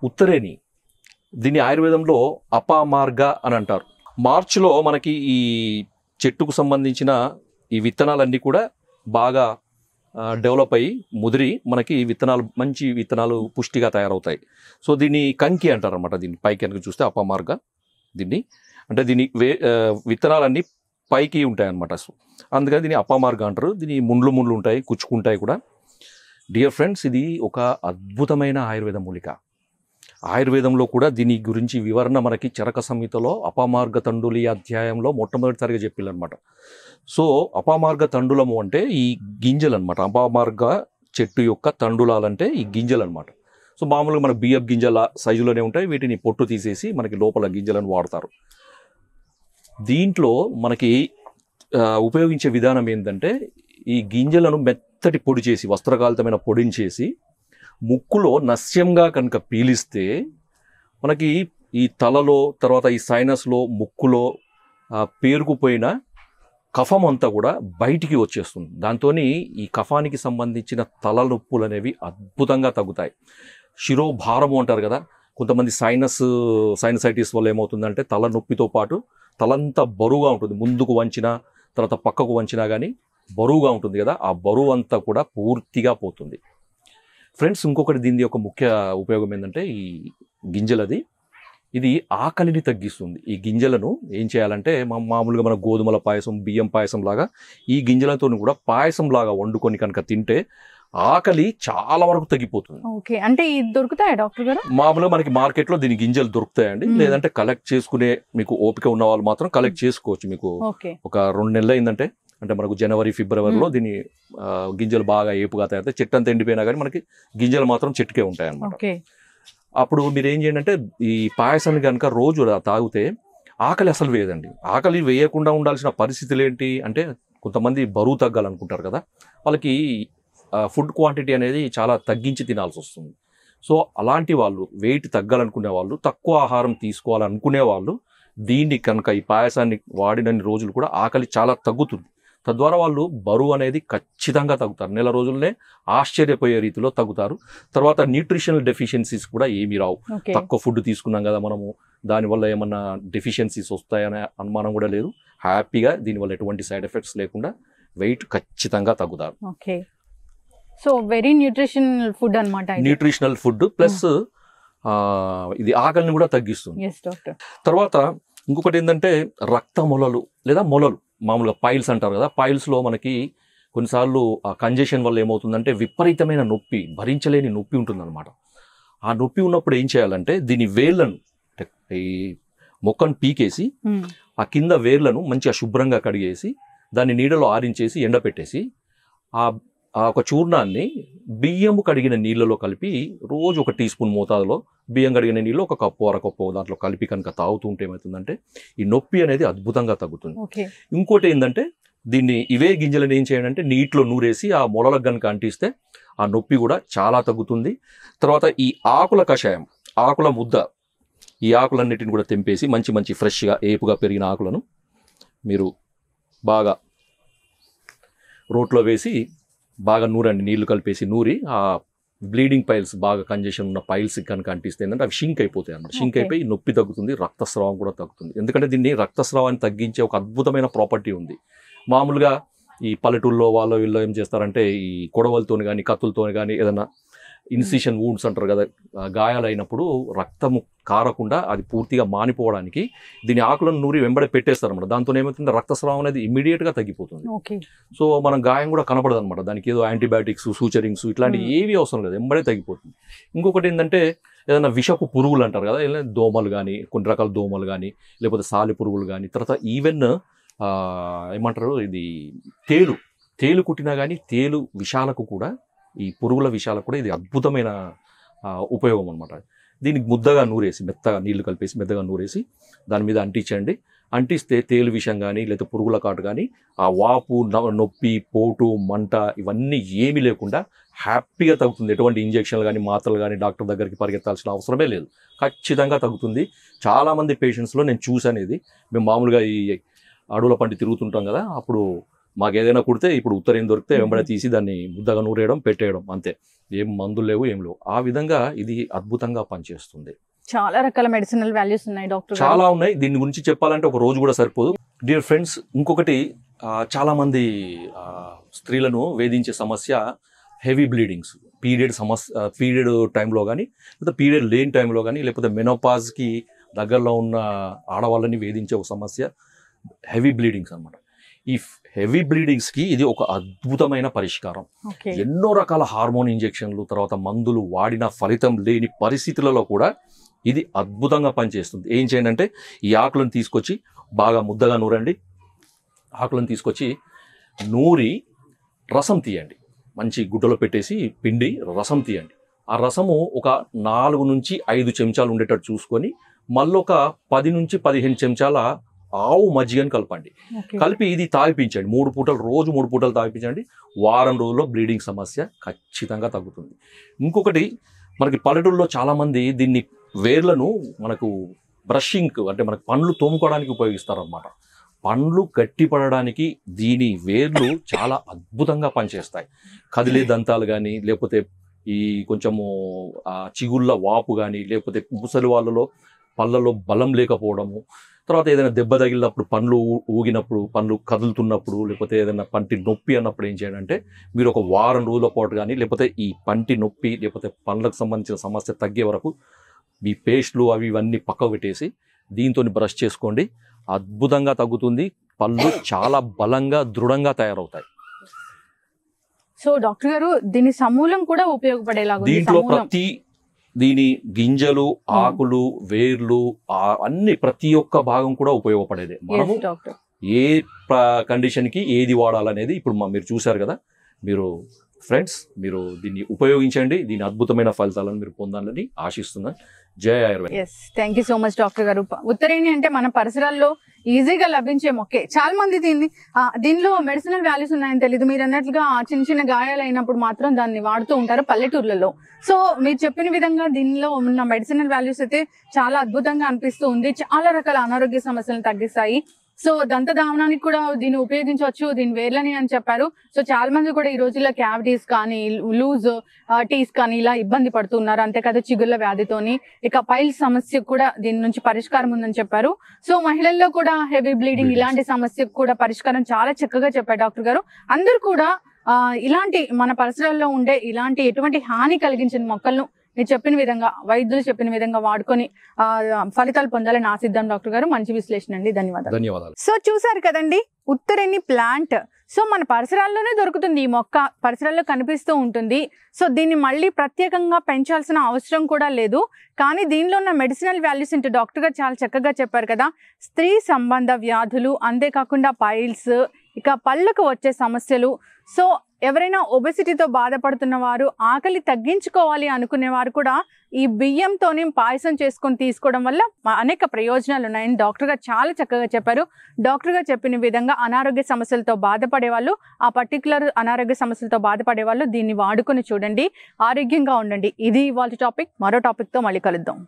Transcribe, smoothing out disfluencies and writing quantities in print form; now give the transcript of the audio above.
ఉత్తరేణి, దీన్ని ఆయుర్వేదంలో అపామార్గ అని అంటారు. మార్చిలో మనకి ఈ చెట్టుకు సంబంధించిన ఈ విత్తనాలన్నీ కూడా బాగా డెవలప్ అయ్యి ముదిరి మనకి విత్తనాలు, మంచి విత్తనాలు పుష్టిగా తయారవుతాయి. సో దీన్ని కంకి అంటారు అనమాట. దీన్ని పైకి కనుక చూస్తే అపామార్గ, దీన్ని అంటే దీని విత్తనాలన్నీ పైకి ఉంటాయి అనమాట. సో అందుకని దీన్ని అపామార్గ అంటారు. దీని ముండ్లు ఉంటాయి, కుచ్చుకుంటాయి కూడా. డియర్ ఫ్రెండ్స్, ఇది ఒక అద్భుతమైన ఆయుర్వేద మూలిక. ఆయుర్వేదంలో కూడా దీని గురించి వివరణ మనకి చరక సంహితలో అపామార్గ తండులి అధ్యాయంలో మొట్టమొదటిసారిగా చెప్పారనమాట. సో అపామార్గ తండులము అంటే ఈ గింజలు అనమాట. అపామార్గ చెట్టు యొక్క తండులాలంటే ఈ గింజలు అనమాట. సో మామూలుగా మన బియ్యపు గింజల సైజులోనే ఉంటాయి. వీటిని పొట్టు తీసేసి మనకి లోపల గింజలను వాడతారు. దీంట్లో మనకి ఉపయోగించే విధానం ఏంటంటే, ఈ గింజలను మెత్తటి పొడి చేసి, వస్త్రకాలితమైన పొడిని చేసి ముక్కులో నస్యంగా కనుక పీలిస్తే మనకి ఈ తలలో, తర్వాత ఈ సైనస్లో, ముక్కులో పేరుకుపోయిన కఫం అంతా కూడా బయటికి వచ్చేస్తుంది. దాంతో ఈ కఫానికి సంబంధించిన తలనొప్పులు అనేవి అద్భుతంగా తగ్గుతాయి. శిరోభారము అంటారు కదా, కొంతమంది సైనసైటిస్ వల్ల ఏమవుతుందంటే తలనొప్పితో పాటు తలంతా బరువుగా ఉంటుంది. ముందుకు వంచినా, తర్వాత పక్కకు వంచినా కానీ బరువుగా ఉంటుంది కదా, ఆ బరువు అంతా కూడా పూర్తిగా పోతుంది. ఫ్రెండ్స్, ఇంకొకటి దీని యొక్క ముఖ్య ఉపయోగం ఏంటంటే, ఈ గింజలది ఇది ఆకలిని తగ్గిస్తుంది. ఈ గింజలను ఏం చేయాలంటే, మామూలుగా మన గోధుమల పాయసం, బియ్యం పాయసం లాగా ఈ గింజలతో కూడా పాయసం లాగా వండుకొని కనుక తింటే ఆకలి చాలా వరకు తగ్గిపోతుంది. ఓకే, అంటే ఇది దొరుకుతాయా డాక్టర్ గారు? మామూలుగా మనకి మార్కెట్లో దీని గింజలు దొరుకుతాయండి. లేదంటే కలెక్ట్ చేసుకునే మీకు ఓపిక ఉన్న వాళ్ళు మాత్రం కలెక్ట్ చేసుకోవచ్చు. మీకు ఒక 2 నెలలు అయిందంటే, అంటే మనకు జనవరి, ఫిబ్రవరిలో దీని గింజలు బాగా ఏపుగా తయారు, చెట్టు అంతా ఎండిపోయినా కానీ మనకి గింజలు మాత్రం చెట్టుకే ఉంటాయి అన్నమాట. అప్పుడు మీరు ఏం చేయండి అంటే, ఈ పాయసాన్ని కనుక రోజు తాగితే ఆకలి అసలు వేయదండి. ఆకలి వేయకుండా ఉండాల్సిన పరిస్థితులు ఏంటి అంటే, కొంతమంది బరువు తగ్గాలనుకుంటారు కదా, వాళ్ళకి ఫుడ్ క్వాంటిటీ అనేది చాలా తగ్గించి తినాల్సి వస్తుంది. సో అలాంటి వాళ్ళు, వెయిట్ తగ్గాలనుకునే వాళ్ళు, తక్కువ ఆహారం తీసుకోవాలనుకునే వాళ్ళు దీన్ని కనుక, ఈ పాయసాన్ని వాడినన్ని రోజులు కూడా ఆకలి చాలా తగ్గుతుంది. తద్వారా వాళ్ళు బరువు అనేది ఖచ్చితంగా తగ్గుతారు. నెల రోజుల్లోనే ఆశ్చర్యపోయే రీతిలో తగ్గుతారు. తర్వాత న్యూట్రిషనల్ డెఫిషియన్సీస్ కూడా ఏమీ రావు. తక్కువ ఫుడ్ తీసుకున్నాం కదా మనము, దానివల్ల ఏమన్నా డెఫిషియన్సీస్ వస్తాయనే అనుమానం కూడా లేదు. హ్యాపీగా దీనివల్ల ఎటువంటి సైడ్ ఎఫెక్ట్స్ లేకుండా వెయిట్ ఖచ్చితంగా తగ్గుతారు. సో వెరీ న్యూట్రిషనల్ ఫుడ్ అన్నమాట. న్యూట్రిషనల్ ఫుడ్ ప్లస్ ఇది ఆకలిని కూడా తగ్గిస్తుంది. తర్వాత ఇంకొకటి ఏంటంటే, రక్త మొలలు లేదా మొలలు, మామూలుగా పైల్స్ అంటారు కదా, పైల్స్లో మనకి కొన్నిసార్లు ఆ కంజెషన్ వల్ల ఏమవుతుందంటే విపరీతమైన నొప్పి, భరించలేని నొప్పి ఉంటుందన్నమాట. ఆ నొప్పి ఉన్నప్పుడు ఏం చేయాలంటే, దీని వేర్లను, ఈ మొక్కను పీకేసి ఆ కింద వేర్లను మంచిగా శుభ్రంగా కడిగేసి దాన్ని నీడలో ఆరించేసి ఎండపెట్టేసి ఆ ఒక చూర్ణాన్ని బియ్యము కడిగిన నీళ్ళలో కలిపి రోజు 1 టీ స్పూన్ మోతాదులో బియ్యం కడిగిన నీళ్ళు 1 కప్పు, 1/2 కప్పు దాంట్లో కలిపి కనుక తాగుతుంటే ఏమవుతుందంటే ఈ నొప్పి అనేది అద్భుతంగా తగ్గుతుంది. ఇంకోటి ఏంటంటే, దీన్ని ఇవే గింజలను ఏం చేయాలంటే నీటిలో నూరేసి ఆ మొలలకు కనుక అంటిస్తే ఆ నొప్పి కూడా చాలా తగ్గుతుంది. తర్వాత ఈ ఆకుల కషాయం, ఆకుల ముద్ద, ఈ ఆకులన్నిటిని కూడా తెంపేసి మంచి ఫ్రెష్గా ఏపుగా పెరిగిన ఆకులను మీరు బాగా రోట్లో వేసి బాగా నూరండి, నీళ్లు కలిపేసి నూరి ఆ బ్లీడింగ్ పైల్స్, బాగా కంజెషన్ ఉన్న పైల్స్ కనుక అంటిస్తే ఏంటంటే అవి షింక్ అయిపోతాయి అన్నమాట. షింక్ అయిపోయి నొప్పి తగ్గుతుంది, రక్తస్రావం కూడా తగ్గుతుంది. ఎందుకంటే దీన్ని రక్తస్రావాన్ని తగ్గించే ఒక అద్భుతమైన ప్రాపర్టీ ఉంది. మామూలుగా ఈ పల్లెటూళ్ళలో వీళ్ళు ఏం చేస్తారంటే, ఈ కొడవలతోని కానీ కత్తులతోని కానీ ఏదైనా ఇన్సిషన్ వూండ్స్ అంటారు కదా, గాయాలైనప్పుడు రక్తము కారకుండా అది పూర్తిగా మానిపోవడానికి దీని ఆకులను నూరి వెంబడే పెట్టేస్తారు అన్నమాట. దాంతో ఏమవుతుంది, రక్తస్రావం అనేది ఇమ్మీడియట్గా తగ్గిపోతుంది. సో మనం గాయం కూడా కనపడదు అనమాట. దానికి ఏదో యాంటీబయాటిక్స్, సూచరింగ్స్ ఇట్లాంటివి ఏవి అవసరం లేదు, వెంబడే తగ్గిపోతుంది. ఇంకొకటి ఏంటంటే, ఏదైనా విషపు పురుగులు అంటారు కదా, దోమలు కానీ, కొన్ని రకాల దోమలు కానీ, లేకపోతే సాలి పురుగులు కానీ, తర్వాత ఈవెన్ ఏమంటారు, ఇది తేలు కుట్టినా కానీ తేలు విషాలకు కూడా, ఈ పురుగుల విషయాలకు కూడా ఇది అద్భుతమైన ఉపయోగం అనమాట. దీనికి ముద్దగా నూరేసి, మెత్తగా నీళ్లు కలిపేసి మెత్తగా నూరేసి దాని మీద అంటించండి. అంటిస్తే తేలు విషం కానీ లేదా పురుగుల కాటు కానీ, ఆ వాపు, నొప్పి, పోటు, మంట ఇవన్నీ ఏమీ లేకుండా హ్యాపీగా తగ్గుతుంది. ఎటువంటి ఇంజక్షన్లు కానీ, మాత్రలు కానీ డాక్టర్ దగ్గరికి పరిగెత్తాల్సిన అవసరమే లేదు, ఖచ్చితంగా తగ్గుతుంది. చాలామంది పేషెంట్స్లో నేను చూసాను ఇది. మేము మామూలుగా ఈ అడవుల పండి తిరుగుతుంటాం కదా, అప్పుడు మాకు ఏదైనా కుడితే ఇప్పుడు ఉత్తరేం దొరికితే వెంబడే తీసి దాన్ని ముద్దగా నూరేయడం పెట్టేయడం అంతే, ఏం మందులు లేవు ఏం లేవు. ఆ విధంగా ఇది అద్భుతంగా పనిచేస్తుంది. చాలా రకాల మెడిసినల్ వాల్యూస్ ఉన్నాయి డాక్టర్ గారు. చాలా ఉన్నాయి, దీని గురించి చెప్పాలంటే ఒక రోజు కూడా సరిపోదు. డియర్ ఫ్రెండ్స్, ఇంకొకటి చాలా మంది స్త్రీలను వేధించే సమస్య హెవీ బ్లీడింగ్స్. పీరియడ్ టైంలో కానీ, లేకపోతే పీరియడ్ లేని టైంలో కానీ, లేకపోతే మెనోపాజ్కి దగ్గరలో ఉన్న ఆడవాళ్ళని వేధించే ఒక సమస్య హెవీ బ్లీడింగ్స్ అనమాట. ఈ హెవీ బ్లీడింగ్స్కి ఇది ఒక అద్భుతమైన పరిష్కారం. ఎన్నో రకాల హార్మోన్ ఇంజెక్షన్లు, తర్వాత మందులు వాడిన ఫలితం లేని పరిస్థితులలో కూడా ఇది అద్భుతంగా పనిచేస్తుంది. ఏం చేయండి అంటే, ఈ ఆకులను తీసుకొచ్చి బాగా ముద్దగా నూరండి. ఆకులను తీసుకొచ్చి నూరి రసం తీయండి, మంచి గుడ్డలో పెట్టేసి పిండి రసం తీయండి. ఆ రసము ఒక 4 నుంచి 5 చెంచాలు ఉండేటట్టు చూసుకొని మళ్ళీ ఒక 10 నుంచి 15 చెంచాల ఆవు మజ్జిగని కలపండి. కలిపి ఇది తాగిపించండి 3 పూటలు, రోజు 3 పూటలు తాగిపించండి. వారం రోజుల్లో బ్లీడింగ్ సమస్య ఖచ్చితంగా తగ్గుతుంది. ఇంకొకటి, మనకి పల్లెటూరులో చాలామంది దీన్ని వేర్లను మనకు బ్రషింగ్ అంటే మనకు పండ్లు తోముకోవడానికి ఉపయోగిస్తారన్నమాట. పండ్లు గట్టిపడడానికి దీని వేర్లు చాలా అద్భుతంగా పనిచేస్తాయి. కదిలే దంతాలు కానీ, లేకపోతే ఈ కొంచెము చిగుళ్ళ వాపు కానీ, లేకపోతే ముసలి వాళ్ళలో పళ్ళలో బలం లేకపోవడము, తర్వాత ఏదైనా దెబ్బ తగిలినప్పుడు, పండ్లు ఊగినప్పుడు, పండ్లు కదులుతున్నప్పుడు, లేకపోతే ఏదైనా పంటి నొప్పి అన్నప్పుడు ఏం చేయాలంటే, మీరు ఒక వారం రోజుల పాటు కానీ, లేకపోతే ఈ పంటి నొప్పి లేకపోతే పండ్లకు సంబంధించిన సమస్య తగ్గే వరకు మీ పేస్ట్లు అవి ఇవన్నీ పక్కకు పెట్టేసి దీంతో బ్రష్ చేసుకోండి. అద్భుతంగా తగ్గుతుంది. పళ్ళు చాలా బలంగా దృఢంగా తయారవుతాయి. సో డాక్టర్ గారు, దీని సమూలం కూడా ఉపయోగపడేలాగా దీంట్లో దీని గింజలు, ఆకులు, వేర్లు అన్ని ప్రతి ఒక్క భాగం కూడా ఉపయోగపడేదే. మనము ఏ కండిషన్కి ఏది వాడాలనేది ఇప్పుడు మీరు చూశారు కదా. మీరు ఫ్రెండ్స్, మీరు దీన్ని ఉపయోగించండి. దీని అద్భుతమైన ఫలితాలను మీరు పొందాలని ఆశిస్తున్నాను. జై Ayurveda. Thank you so much doctor గారు. ఉత్తరేణి అంటే మన పరిసరాల్లో ఈజీగా లభించే మొక్కే. చాలా మంది దీనిలో మెడిసినల్ వాల్యూస్ ఉన్నాయని తెలియదు. మీరు అన్నట్లుగా చిన్న చిన్న గాయాలు అయినప్పుడు మాత్రం దాన్ని వాడుతూ ఉంటారు పల్లెటూర్లలో. సో మీరు చెప్పిన విధంగా దీనిలో ఉన్న మెడిసినల్ వాల్యూస్ అయితే చాలా అద్భుతంగా అనిపిస్తూ ఉంది. చాలా రకాల అనారోగ్య సమస్యలను తగ్గిస్తాయి. సో దంతధావనానికి కూడా దీన్ని ఉపయోగించవచ్చు, దీని వేర్లని అని చెప్పారు. సో చాలా మంది కూడా ఈ రోజుల్లో క్యావిటీస్ కానీ, లూజ్ టీస్ కానీ ఇలా ఇబ్బంది పడుతున్నారు. అంతేకాదు చిగుళ్ళ వ్యాధితోని, ఇక పైల్స్ సమస్యకు కూడా దీని నుంచి పరిష్కారం ఉందని చెప్పారు. సో మహిళల్లో కూడా హెవీ బ్లీడింగ్ ఇలాంటి సమస్యకు కూడా పరిష్కారం చాలా చక్కగా చెప్పారు డాక్టర్ గారు. అందరూ కూడా ఇలాంటి మన పరిసరాల్లో ఉండే ఇలాంటి ఎటువంటి హాని కలిగించిన మొక్కలను మీరు చెప్పిన విధంగా, వైద్యులు చెప్పిన విధంగా వాడుకొని ఫలితాలు పొందాలని ఆశిద్దాం డాక్టర్ గారు. మంచి విశ్లేషణ అండి, ధన్యవాదాలు. సో చూసారు కదండి, ఉత్తరేణి ప్లాంట్. సో మన పరిసరాల్లోనే దొరుకుతుంది. ఈ మొక్క పరిసరాల్లో కనిపిస్తూ ఉంటుంది. సో దీన్ని మళ్ళీ ప్రత్యేకంగా పెంచాల్సిన అవసరం కూడా లేదు. కానీ దీనిలో ఉన్న మెడిసినల్ వాల్యూస్ ఏంటో డాక్టర్ గారు చాలా చక్కగా చెప్పారు కదా. స్త్రీ సంబంధ వ్యాధులు, అంతేకాకుండా పైల్స్, ఇక పళ్ళకు వచ్చే సమస్యలు. సో ఎవరైనా ఒబెసిటీతో బాధపడుతున్న వారు, ఆకలి తగ్గించుకోవాలి అనుకునేవారు కూడా ఈ బియ్యంతోనే పాయసం చేసుకొని తీసుకోవడం వల్ల అనేక ప్రయోజనాలు ఉన్నాయని డాక్టర్ గారు చాలా చక్కగా చెప్పారు. డాక్టర్ గారు చెప్పిన విధంగా అనారోగ్య సమస్యలతో బాధపడే వాళ్ళు, ఆ పర్టికులర్ అనారోగ్య సమస్యలతో బాధపడే వాళ్ళు దీన్ని వాడుకొని చూడండి, ఆరోగ్యంగా ఉండండి. ఇది ఇవాళ టాపిక్. మరో టాపిక్తో మళ్ళీ కలుద్దాం.